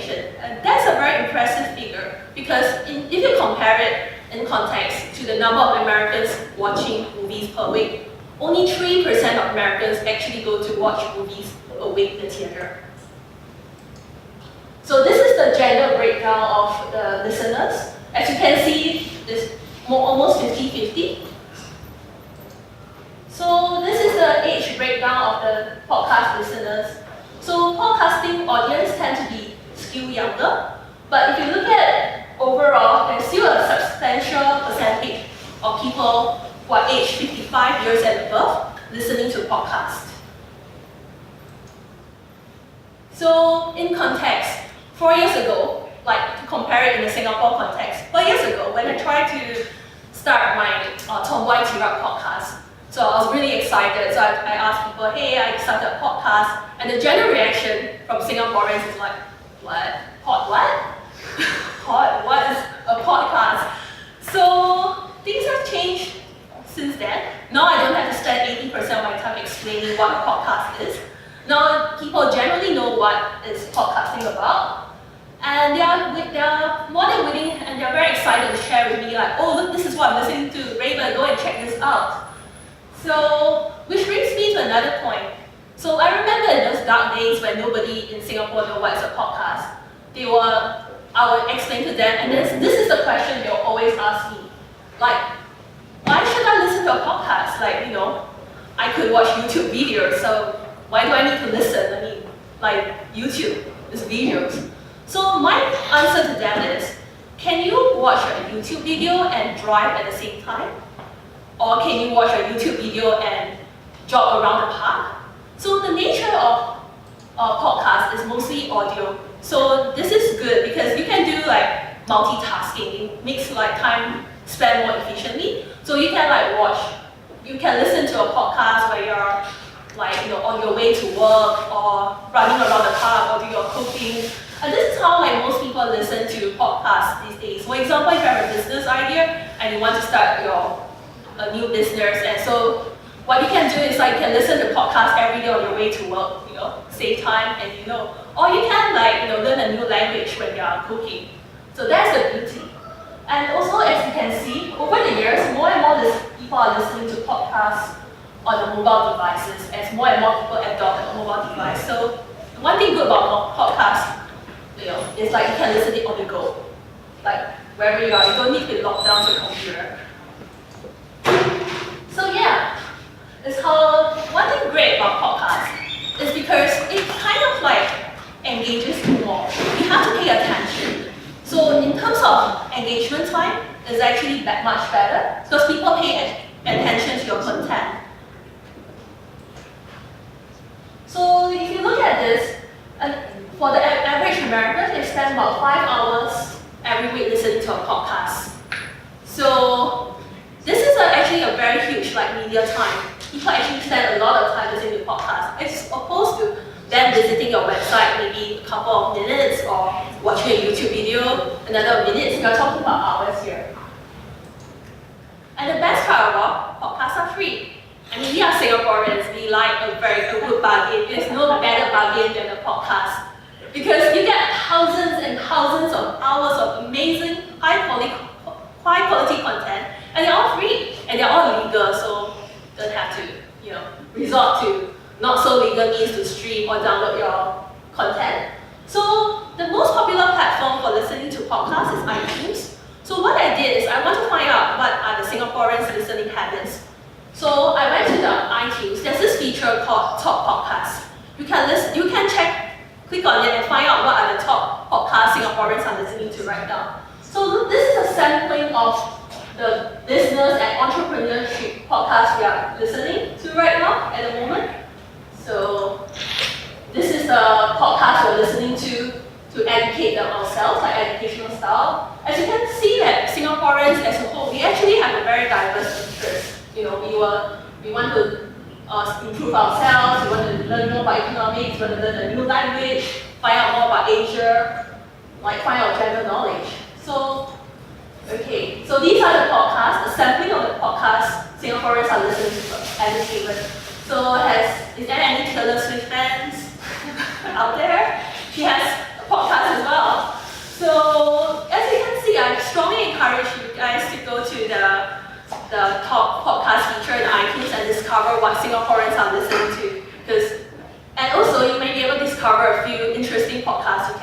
population. And that's a very impressive figure because if you compare it in context to the number of Americans watching movies per week, only 3% of Americans actually go to watch movies a week in the theater. So this is the gender breakdown of the listeners. As you can see, it's almost 50-50. So this is the age breakdown of the podcast listeners. So podcasting audience tend to be skewed younger, but if you look at overall, there's still a substantial percentage of people who are aged 55 years and above listening to podcasts. So in context, 4 years ago, like to compare it in the Singapore context, 4 years ago when I tried to start my Tomboy Tirade podcast, so I was really excited. So I asked people, hey, I started a podcast, and the general reaction from Singaporeans is like, what? What? What is a podcast? So things have changed since then. Now I don't have to spend 80% of my time explaining what a podcast is. Now people generally know what is podcasting about, and they are more than willing and they're very excited to share with me like, oh look, this is what I'm listening to, Raven, go and check this out. So, which brings me to another point. So I remember in those dark days when nobody in Singapore knew what is a podcast, I would explain to them, and this is the question they'll always ask me. Like, why should I listen to a podcast? Like, you know, I could watch YouTube videos, so why do I need to listen? I mean, like, YouTube is videos. So my answer to them is, can you watch a YouTube video and drive at the same time? Or can you watch a YouTube video and jog around the park? So the nature of podcast is mostly audio. So this is good because you can do like multitasking. It makes like time spent more efficiently. So you can like you can listen to a podcast where you're like, you know, on your way to work or running around the park or do your cooking. And this is how like most people listen to podcasts these days. For example, if you have a business idea and you want to start a new business, and so what you can do is like you can listen to podcasts every day on your way to work, you know, save time, and you know, or you can like, you know, learn a new language when you are cooking. So that's the beauty. And also, as you can see, over the years, more and more people are listening to podcasts on the mobile devices as more and more people adopt a mobile device. So one thing good about podcasts, you know, is like you can listen to it on the go, like wherever you are. You don't need to be locked down to a computer. So yeah, one thing great about podcasts is because it kind of like engages you more. You have to pay attention. So in terms of engagement time, it's actually much better because people pay attention to your content. So if you look at this, for the average American, they spend about 5 hours every week listening to a podcast. So this is actually a very huge media time. People actually spend a lot of time listening to podcasts, as opposed to them visiting your website maybe a couple of minutes or watching a YouTube video another minute. You're talking about hours here. And the best part about podcasts are free. I mean, we are Singaporeans, we like a very good bargain. There's no better bargain than a podcast. Because you get thousands and thousands of hours of amazing, high quality content, and they're all free, and they're all legal, so you don't have to, you know, resort to not so legal means to stream or download your content. So the most popular platform for listening to podcasts is iTunes. So what I did is I want to find out what are the Singaporeans' listening habits. So I went to the iTunes. There's this feature called Top Podcasts. You can click on it and find out what are the top podcasts Singaporeans are listening to right now. So this is a sampling of the business and entrepreneurship podcasts we are listening to right now at the moment. So this is the podcast we're listening to educate ourselves, like educational style. As you can see that Singaporeans as a whole, we actually have a very diverse interest. You know, we want to improve ourselves, we want to learn more about economics, we want to learn a new language, find out more about Asia, like find out general knowledge. So, okay, so these are the podcasts, the sampling of the podcasts Singaporeans are listening to at this moment. So is there any Taylor Swift fans out there? She has a podcast as well.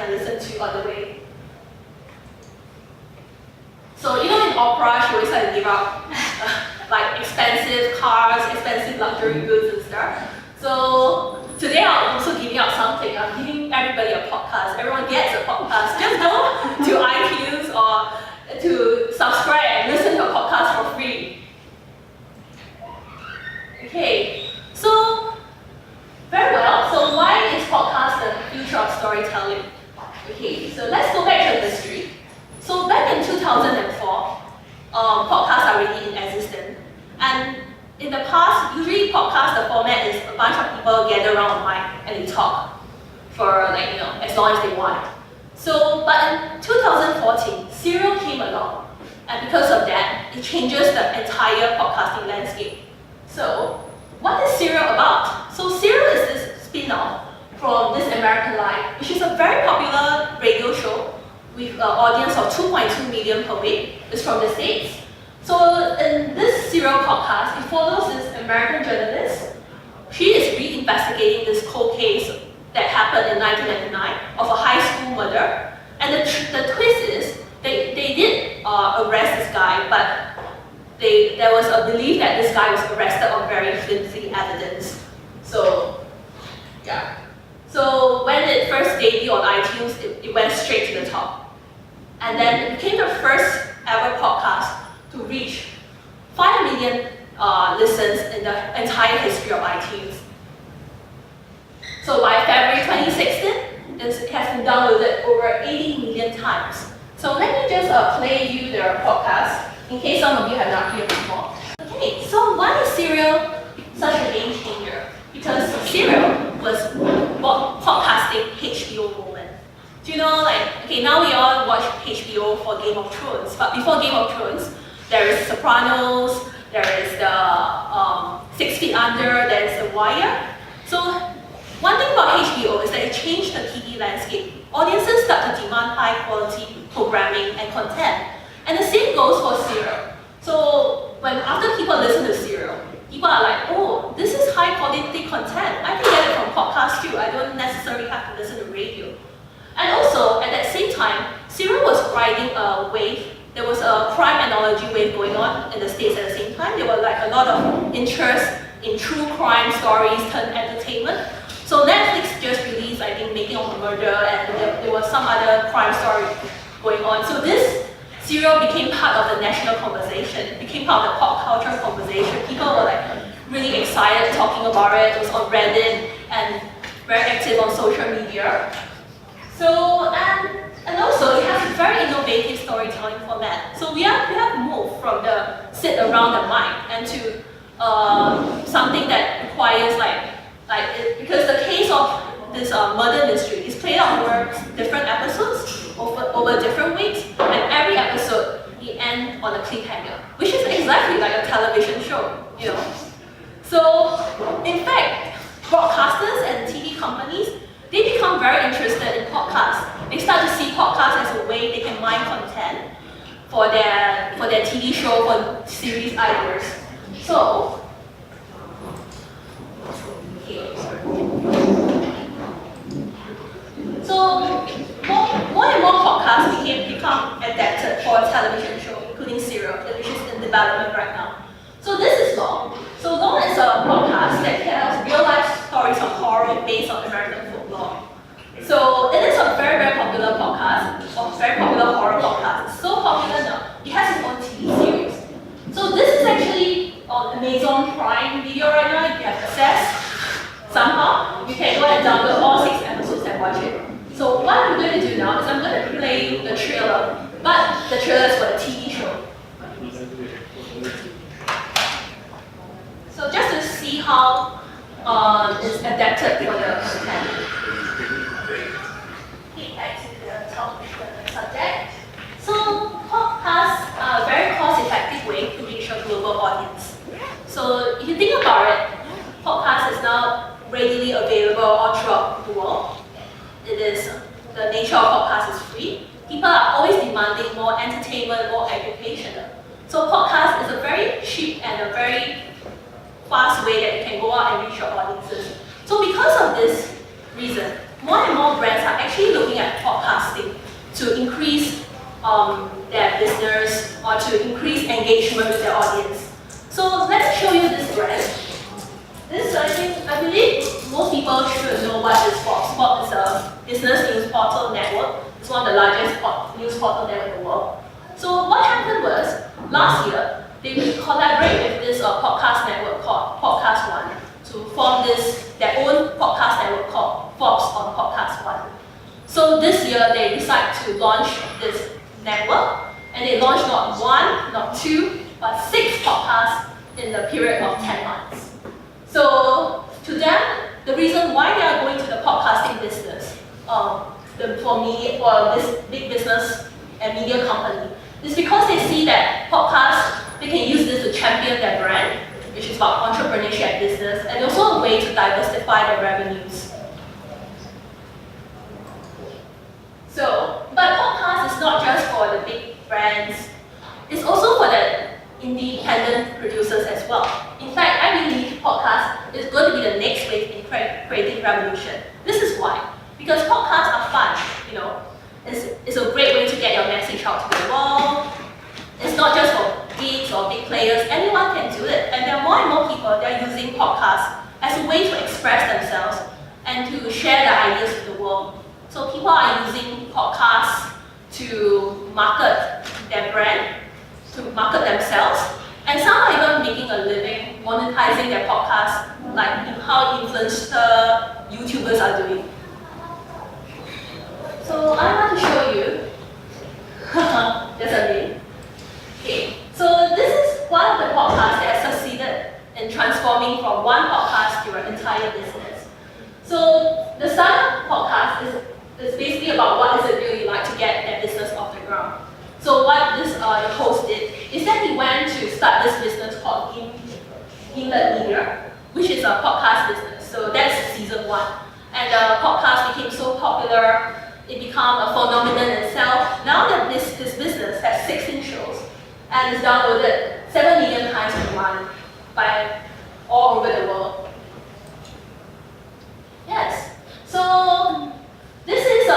can listen to on the way. So in opera, she always like to give out like expensive cars, expensive luxury goods and stuff. So today I'm also giving out something. I'm giving everybody a podcast. Everyone gets a podcast. Just go to iTunes or to subscribe and listen to a podcast for free. Okay, so very well. So why is podcast the future of storytelling? Okay, so let's go back to the history. So back in 2004, podcasts are already in existence. And in the past, usually podcast, the format is a bunch of people gather around a mic and they talk for as long as they want. So, but in 2014, Serial came along. And because of that, it changes the entire podcasting landscape. So, what is Serial about? So Serial is this spin-off from This American Life, which is a very popular radio show with an audience of 2.2 million per week. It's from the States. So in this Serial podcast, it follows this American journalist. She is reinvestigating this cold case that happened in 1999 of a high school murder. And the twist is, they did arrest this guy, but there was a belief that this guy was arrested on very flimsy evidence. So, yeah. So when it first debuted on iTunes, it went straight to the top. And then it became the first ever podcast to reach 5 million listens in the entire history of iTunes. So by February 2016, it has been downloaded over 80 million times. So let me just play you the podcast, in case some of you have not heard before. Okay, so why is Serial such a game changer? Because Serial was podcasting HBO moment. Do you know, okay, now we all watch HBO for Game of Thrones, but before Game of Thrones, there is Sopranos, there is the 6 Feet Under, there is The Wire. So one thing about HBO is that it changed the TV landscape. Audiences start to demand high quality programming and content. And the same goes for Serial. So after people listen to Serial, people are like, oh, this is high quality content. I can get it from podcasts too. I don't necessarily have to listen to radio. And also, at that same time, Serial was riding a wave. There was a crime anthology wave going on in the States at the same time. There was a lot of interest in true crime stories turned entertainment. So Netflix just released, I think, Making of a Murder, and there was some other crime story going on. So this Serial became part of the national conversation. It became part of the pop culture conversation. People were really excited talking about it. It was on Reddit and very active on social media. So and also it has a very innovative storytelling format. So we have moved from the sit around the mic and to something that requires because the case of this murder mystery is played out over different episodes, over different weeks, and every episode it ends on a cliffhanger, which is exactly like a television show, So, in fact, broadcasters and TV companies, they become very interested in podcasts. They start to see podcasts as a way they can mine content for their TV show, for series ideas. So, more and more podcasts become adapted for a television show, including Serial, which is in development right now. So this is Law. So Law is a podcast that tells real-life stories of horror based on American folklore. So it is a very, very popular podcast, a very popular horror podcast. It's so popular now, it has its own TV series. So this is actually on Amazon Prime Video right now. If you have access, somehow, you can go and download all 6 episodes and watch it. So what I'm going to do now is I'm going to play you the trailer, but the trailer is for the TV show. So just to see how it's adapted for the content. Okay, back to the topic, the subject. So podcasts are a very cost-effective way to reach a global audience. So if you think about it, podcast is now readily available all throughout the world. It is, the nature of podcast is free. People are always demanding more entertainment, more educational. So podcast is a very cheap and a very fast way that you can go out and reach your audiences. So because of this reason, more and more brands are actually looking at podcasting to increase their business or to increase engagement with their audience. So let me show you this brand. This, I believe most people should know what is Spot. Spot is a business news portal network. It's one of the largest news portal networks in the world. So what happened was, last year, they collaborated with this podcast network called Podcast One to form their own podcast network called Forbes on Podcast One. So this year, they decided to launch this network, and they launched not one, not two, but 6 podcasts in the period of 10 months. So to them, the reason why they are going to the podcasting business, for me, or this big business and media company, is because they see that podcasts, they can use this to champion their brand, which is about entrepreneurship and business, and also a way to diversify their revenues. So, but podcast is not just for the big brands, it's also for the independent producers as well. In fact, I believe podcast is going to be the next wave in creative revolution. This is why. Because podcasts are fun, you know. It's a great way to get your message out to the world. It's not just for geeks or big players, anyone can do it. And there are more and more people that are using podcasts as a way to express themselves and to share their ideas with the world. So people are using podcasts to market their brand, to market themselves, and some are even making a living monetizing their podcasts, like how influencer YouTubers are doing. So I want to show you, there's a link. Okay, so this is one of the podcasts that has succeeded in transforming from one podcast to an entire business. So the standup podcast is basically about what is it really like to get that business off the ground. So what this host did is that he went to start this business called Inlet Media, which is a podcast business. So that's season 1. And the podcast became so popular, it became a phenomenon in itself. Now that this business has 16 shows and is downloaded 7 million times per month by all over the world. Yes. So this is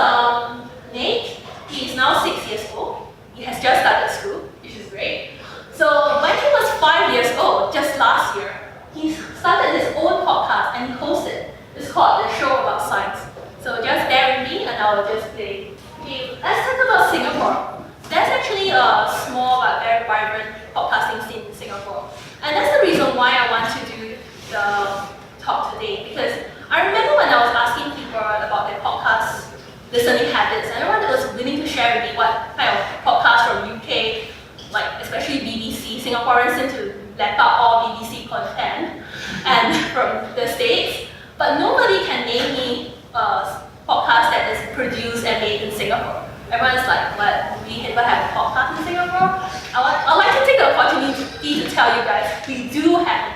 Nate. He is now 6 years old. He has just started school, which is great. So when he was 5 years old, just last year, he started his own podcast and he hosted. It's called The Show About Science. So just bear with me and I will just play. Okay, let's talk about Singapore. There's actually a small but very vibrant podcasting scene in Singapore. And that's the reason why I want to do the talk today. Because I remember when I was asking people about their podcast listening habits, and everyone was willing to share with me what kind of podcasts from UK, like especially BBC. Singaporeans seem to lap up all BBC content and from the States, but nobody can name me a podcast that is produced and made in Singapore. Everyone's like, what, we ever have a podcast in Singapore? I'd like to take the opportunity to tell you guys, we do have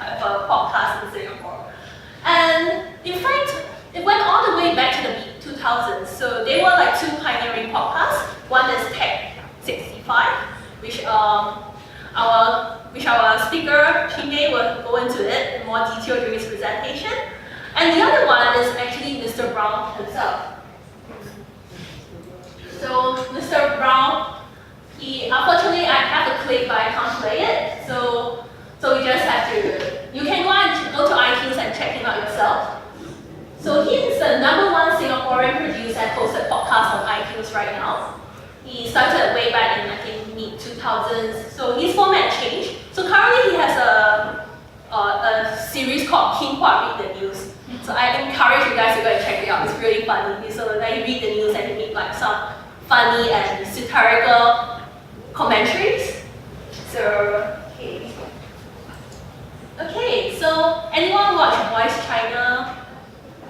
a podcast in Singapore. And in fact, it went all the way back to the 2000s. So they were like 2 pioneering podcasts. One is Tech 65, which our speaker, Chinmay, will go into it in more detail during his presentation. And the other one is actually Mr. Brown himself. So Mr. Brown, unfortunately I have a clip but I can't play it. So you just have to, you can go to iTunes and check him out yourself. So he is the #1 Singaporean producer and hosted podcast on iTunes right now. He started way back in I think mid-2000s. So his format changed. So currently he has a series called King Hua Read the News. So I encourage you guys to go and check it out. It's really funny. So that you read the news and you make like some funny and satirical commentaries. So okay. So anyone watch Voice China?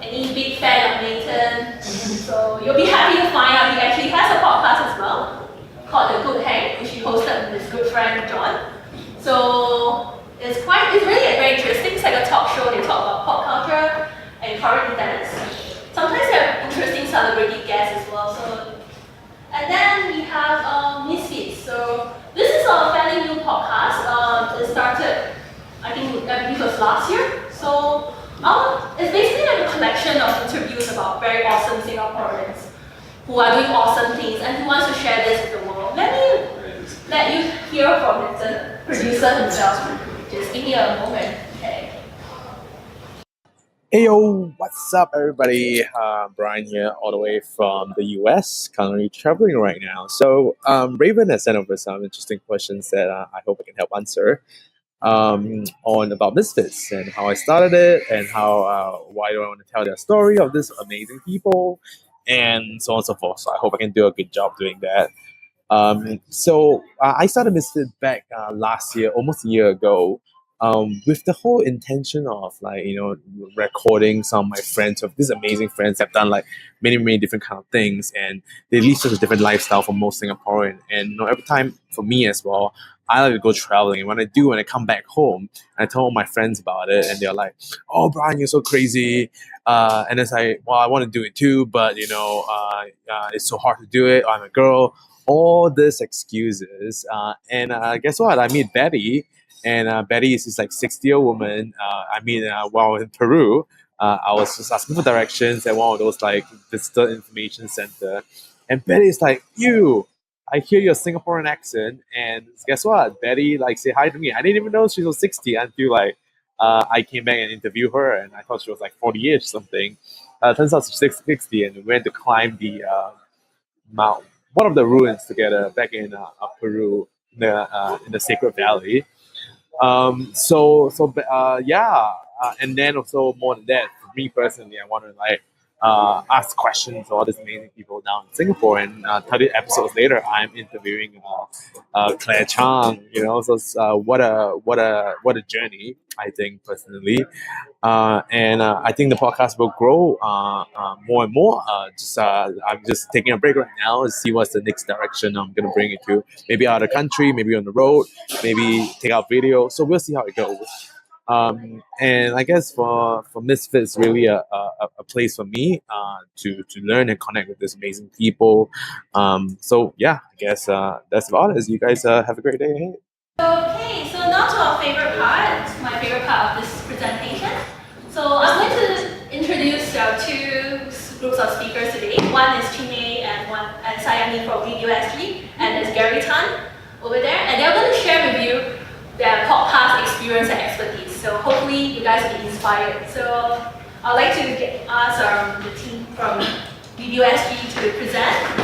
Any big fan of Nathan? So you'll be happy to find out he actually has a podcast as well called The Good Hang, which he hosted with his good friend John. So it's really very interesting. It's like a talk show. They talk about pop culture and current events. Sometimes they have interesting celebrity guests as well. And then we have Misfits. So this is a fairly new podcast. It started, I believe it was last year. So it's basically like a collection of interviews about very awesome Singaporeans who are doing awesome things and who wants to share this with the world. Let you hear from the producer himself. Just give me a moment. Okay. Hey yo, what's up everybody? Brian here, all the way from the US, currently traveling right now. So Raven has sent over some interesting questions that I hope I can help answer on about Misfits and how I started it and how why do I want to tell their story of this amazing people and so on and so forth. So I hope I can do a good job doing that. I started Misfit back last year, almost a year ago, with the whole intention of recording some of my friends, of these amazing friends that have done like many different kind of things, and they lead such a different lifestyle from most Singaporean. And every time for me as well, I like to go traveling, and when I come back home, I tell all my friends about it, and they're like, "Oh, Brian, you're so crazy." And it's like, well, I want to do it too, but it's so hard to do it. I'm a girl. All these excuses, and guess what? I meet Betty, and Betty is this like 60-year woman. While in Peru, I was just asking for directions at one of those like visitor information center, and Betty is like, "You, I hear your Singaporean accent," and guess what? Betty like say hi to me. I didn't even know she was 60 until I came back and interviewed her, and I thought she was like 40-ish something. Turns out she's 60, and we went to climb the Mount, one of the ruins together back in Peru, in the Sacred Valley. And then also more than that, for me personally, I want to ask questions to all these amazing people down in Singapore. And 30 episodes later, I'm interviewing Claire Chang. What a journey, I think personally. I think the podcast will grow more and more. I'm just taking a break right now to see what's the next direction I'm going to bring it to. Maybe out of the country, maybe on the road, maybe take out video. So we'll see how it goes. And I guess for Misfits, really a place for me to learn and connect with these amazing people. I guess that's about it. You guys have a great day ahead. Okay, so now to our favorite part, my favorite part of this presentation. So I'm going to introduce our two groups of speakers today. One is Chinmay and Sayanee from Video SG, and there's Gary Tan over there, and they're going to share with you their podcast experience and expertise. So hopefully you guys will be inspired. So I'd like to ask the team from Video SG to present.